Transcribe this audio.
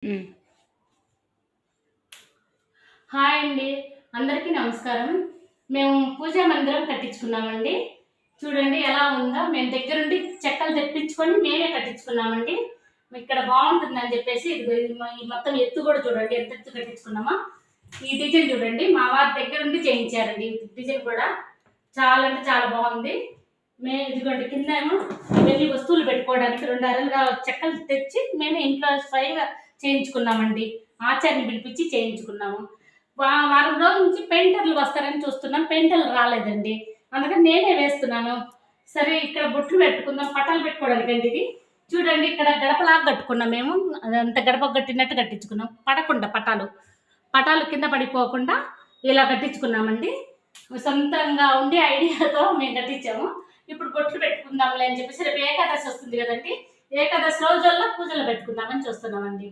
హ్మ్. హాయ్ అండి. అందరికీ నమస్కారం. మేము పూజా మందిరం కట్టించుకున్నామండి. చూడండి ఎలా ఉందో. మేము దగ్గరుండి చెక్కలు తెప్పించుకొని మేమే కట్టించుకున్నామండి. ఇక్కడ బావుంటుందని చెప్పేసి ఇదిగో ఈ మొత్తం ఎత్తు కూడా చూడండి ఎంత ఎత్తు కట్టించుకున్నామో. ఈ డిజైన్ చూడండి మా వారి దగ్గరుండి చేయించారండి. ఈ డిజైన్ కూడా చాలా అంటే చాలా బాగుంది. ఇదిగోండి కిందేమో ఇవన్నీ వస్తువులు పెట్టుకోవడానికి 2 అరలుగా చెక్కలు తెచ్చి మేమే ఇంట్లో స్వయంగా చేయించుకున్నామండి. ఆచార్యని పిలిపించి చేయించుకున్నాము. వారం రోజుల నుంచి పెయింటర్లు వస్తారని చూస్తున్నాం. పెయింటర్లు రాలేదండి. అందుకని నేనే వేస్తున్నాను. సరే ఇక్కడ బొట్లు పెట్టుకుందాం, పటాలు పెట్టుకోవడానికండి ఇది. చూడండి ఇక్కడ గడపలాగా కట్టుకున్నాం మేము. అదంతా గడప కట్టినట్టు కట్టించుకున్నాం. పడకుండా పటాలు పటాలు కింద పడిపోకుండా ఇలా కట్టించుకున్నామండి. సొంతంగా ఉండి ఐడియాతో మేము కట్టించాము. ఇప్పుడు బొట్లు పెట్టుకుందాంలే అని చెప్పేసి రేపు ఏకాదశి వస్తుంది కదండి. ఏకాదశి రోజుల్లో పూజలు పెట్టుకుందామని చూస్తున్నామండి.